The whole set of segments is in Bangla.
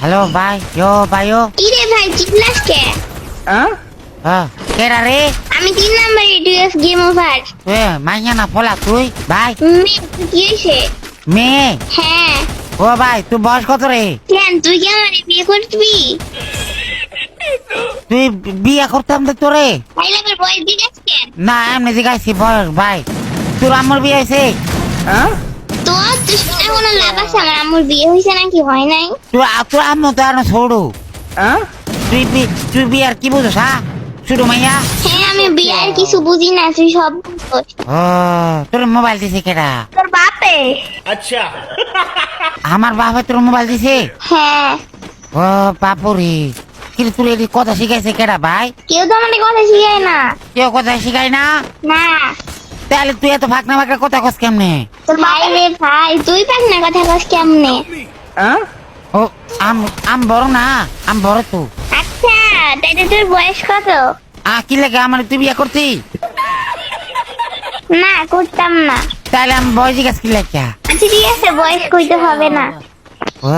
হ্যালো ভাই, ভাইও কি রে ভাই চিল্লাস কে? কেরা রে? আমি 3 নম্বরে ডিএস গেম ওভার। মাইয়া না ফলা তুই ভাই? কি হয়েছে? মেয়ে? হ্যাঁ। ও ভাই তুই বয়স কত রে? কেন তুই কি আমার বিয়ে করবি? তুই বিয়ে করতাম তো তোরে? তাইলে আমার বয়স জিজ্ঞাস কেন? না এমনি জিজ্ঞাসি বয়স ভাই। তোর আম্মুর বিয়ে হয়েছে? তো তুই শুনে কোনো লাভ আছে? আমার আম্মুর বিয়ে হয়েছে নাকি হয় নাই? তোর আম্মু তো আর ছোড়ু। তুই বিয়ার কি বুঝোস? হ্যাঁ শুধু মাইয়া? হ্যাঁ আমি বিয়ের কিছু বুঝি না, তুই সব বুঝোস। ও তোর মোবাইল দিছে কেডা? তোর বাপে। আচ্ছা আমার বাবা তোর মোবাইল দিছে? হ্যাঁ। ও বাপুরি, কিন্তু তোর এটি কথা শিখাইছে কেডা ভাই? কেউ তো আমাদের কথা শিখায় না। কেউ কথা শিখাই না? না। তাহলে তুই এত ফাঁকনা ফাঁকনা কথা কস কেমনে? তোর ভাই রে ভাই, তুই পাস না কথা কস কেমনে? ও আম বড় না, আম বড় তো। আচ্ছা তাইলে তোর বয়স কত? কি লাগে আমার তুই বিয়ে করতি? না করতাম না। তাহলে আমি বয়স জিজ্ঞাস কি লাগে? আচ্ছা ঠিক আছে, বয়স কইতে হবে না। ও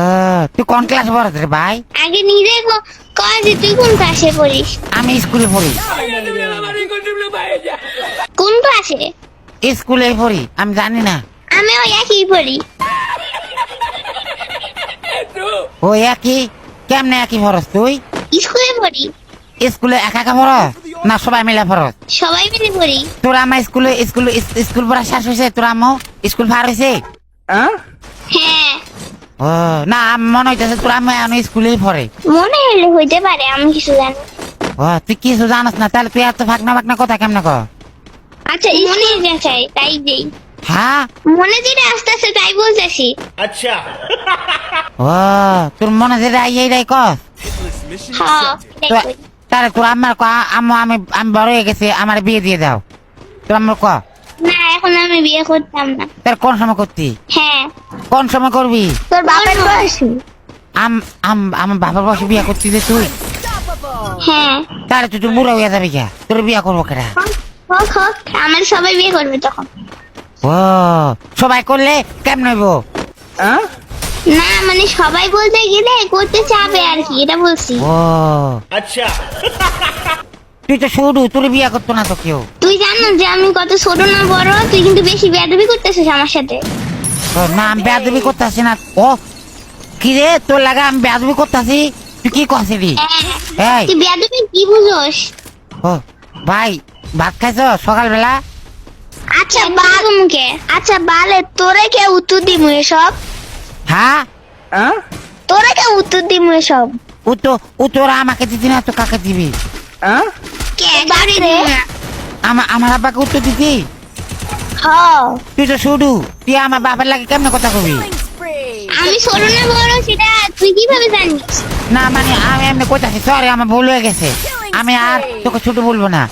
তুই কোন ক্লাস পড়াস রে ভাই? আগে নিজে কয় যে তুই কোন ক্লাসে পড়িস? আমি স্কুলে পড়ি। কোন ক্লাসে? স্কুলে পড়ি, আমি জানি না। আমিও একই পড়ি। ও একই? কেমনে একই পড়স তুই? স্কুলে পড়ি। স্কুলে একা একা পড়স না সবাই মিলে পড়স? সবাই মিলে পড়ি। তোর আমার স্কুল পড়া শেষ হয়েছে? তোর আম্মু স্কুল পার হয়েছে? হ্যাঁ। ও না মনে হইতেছে তোর আম্মু এখন স্কুলেই পড়ে। মনে হলে হইতে পারে, আমি কিছু জানি। ও তুই কিছু জানাস না, তাহলে তুই এত ফাঁকনা ফাঁকনা কথা কেমনে কর? আচ্ছা মনে যাচাই তাই দেই। হ্যাঁ মনে যেটা আস্তে আস্তে তাই বলতেছি। আচ্ছা ও তোর মনে যেটা এইটাই কস? হ্যাঁ এটাই কই। তাহলে তোর আম্মার ক আম্মু আমি বড় হয়ে গেছি, আমার বিয়ে দিয়ে দাও। তোর আম্মুর ক না এখন আমি বিয়ে করতাম না। তার কোন সময় করতি? হ্যাঁ। কোন সময় করবি? তোর বাবার বয়সী? আমার বাবার বয়সে বিয়ে করতি যে তুই? হ্যাঁ। তাহলে তুই বুড়া হয়ে যাবি কে? তোর বিয়ে করবো কেনা? হোক হোক, আমার সবাই বিয়ে করবে তখন। ও সবাই করলে কেমন হইব? না মানে সবাই বলতে গেলে করতে চাবে আর কি, এটা বলছি। ও আচ্ছা তুই তো শুরু, তোর বিয়ে করতো না তো কেউ। তুই জানো যে আমি কত ছোট না বড়? তুই কিন্তু বেশি বেয়াদবি করতেছিস আমার সাথে। ও, না আমি বেয়াদবি করতেছি না। ও কি রে তোর লাগা আমি বেয়াদবি করতেছি? তুই কি করছিলি? এই তুই বেয়াদবি কি বুঝোস? ও ভাই ভাত খাইছ সকালবেলা? আচ্ছা বাল মুখে। আচ্ছা বালে তোরে কে উত্তর দিমু এসব? হ্যাঁ তোরে কে উত্তর দিমু এসব? ও তোরা আমাকে দিতি না তো কাকে দিবি? কে কারে রে? আমার আব্বাকে উত্তর দিতি? হ্যাঁ। তুই তো শুধু তুই আমার বাবার লাগে কেমনে কথা কবি? আমি ছোট না বড় সেটা তুই কিভাবে জানিস? না মানে আমি এমনি কইতাছি, সরি আমার ভুল হয়ে গেছে। আমি আর তোকে ছোট বলবো না।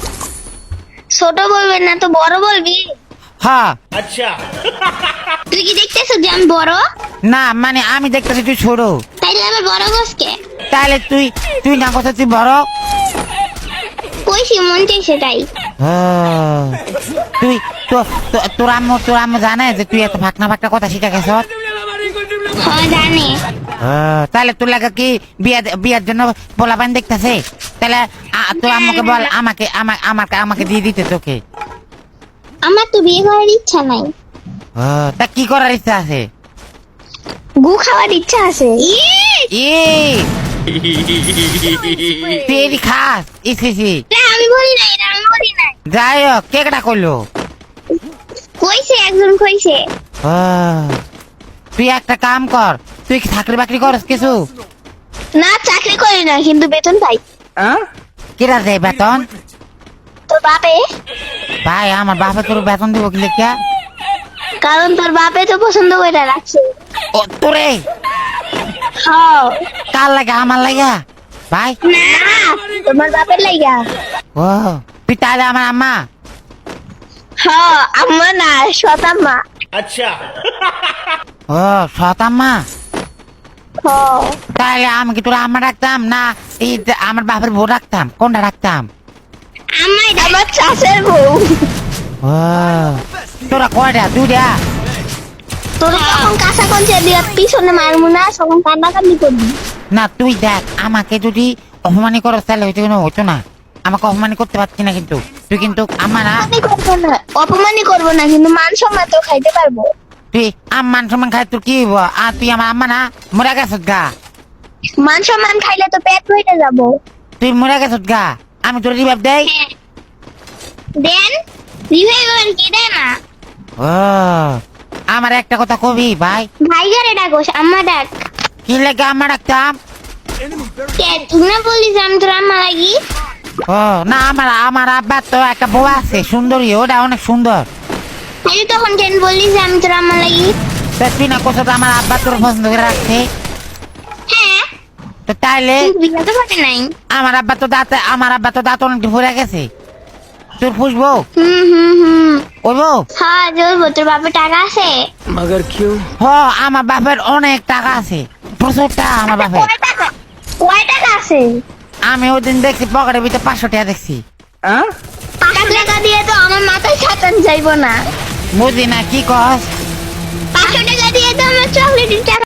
ছোট বলবি না তো বড় বলবি? হ্যাঁ আচ্ছা তুই কি দেখতেছিস যে আমি বড়? না মানে আমি দেখতেছি তুই ছোট, তাইলে আবার বড় গোসকে? তাহলে তুই না কথা তুই বড়। কইছি মন চাইছে তাই। তুই তোর আম্মু জানে যে তুই এত ফাঁকনা ফাঁকনা কথা শিখে গেছ? হ্যাঁ জানে। তাহলে তোর লাগা কি বিয়ার জন্য পোলাপান দেখতেছে? তাহলে তোর আম্মুকে বল আমাকে দিয়ে দিতে তোকে। আমার তো বিয়ে করার ইচ্ছা নাই। তা কি করার ইচ্ছা আছে? গু খাওয়ার ইচ্ছা আছে। তুই এটি খাস? ইসি আমি বলি নাই, এটা আমি বলি নাই। যাই হোক কেকটা করলো কইছে একজন কইছে। তুই একটা কাম কর, তুই কি চাকরি বাকরি করস কিছু? না চাকরি করি না কিন্তু বেতন পাই। কিরা দেয় বেতন? তোর বাপে। ভাই আমার বাপে তোর বেতন দিব কি লেখা? কারণ তোর বাপে তো পছন্দ করে রাখছে। ও তোরে হ্যাঁ। কার লাগা? আমার লাগা ভাই? না তোমার বাপের লাইগা। ও তুই তাহলে আমার আম্মা? হ্যাঁ আম্মা না সতাম্মা। আচ্ছা ও সৎ আম্মা? হ্যাঁ। তাহলে আমি কি তোর আম্মা রাখতাম না এই যে আমার বাপের বউ রাখতাম? কোনটা রাখতাম? আমার চাষের বউ। ও তোরা কয়টা? দুইটা? তোর যখন কাঁচা কঞ্চা দিয়ে পিছনে মারমু না তখন কান্নাকান্নি করবি। না তুই দেখ আমাকে যদি অপমানি করো তাহলে হইতো না আমাকে অপমানি করতে পারছি না কিন্তু তুই কিন্তু আমারা অপমানই করবো না কিন্তু মান সম্মান তো খাইতে পারবো। তুই মান সম্মান খাই তোর কি হইব আর তুই আমার আম্মা না মরে গেছত গা মান সম্মান খাইলে তো পেট ভরে যাবো। তুই মরে গেছত গা আমি তোর রিভাব দেই হ্যাঁ। দেন রিভাইভার কি দেয় না। ও আমার একটা কথা কবি ভাই ভাইগারে ডাকোস আম্মা ডাক। কি লাগে আম্মা ডাকতাম কে তুই না বললি যে আমি তোর আম্মা লাগি? ও না আমার আব্বার তো একটা বউ আছে সুন্দরী ওটা অনেক সুন্দর তাহলে তখন কেন বললি যে আমি তোর আম্মা লাগি? তা তুই না কোথাও তো আমার আব্বা তোর পছন্দ করে রাখছে হ্যাঁ তো তাইলে কিন্তু বিয়ে তো ঘটে নাই। আমার আব্বা তো দাঁত অনেক ভরে গেছে তোর ফুসবো হুম ওইবো হ্যাঁ জলবো তোর বাপের টাকা আছে? হ আমার বাপের অনেক টাকা আছে প্রচুর টাকা আমার বাপের কয় টাকা আছে? আমি ওই দিন দেখছি পকেটের ভিতরে 500 টাকা দেখছি 500 টাকা দিয়ে তো আমার মাথায় ছাতান যাইবো না। বুঝি না কি কস 500 টাকা দিয়ে তো আমার চকলেটের টাকা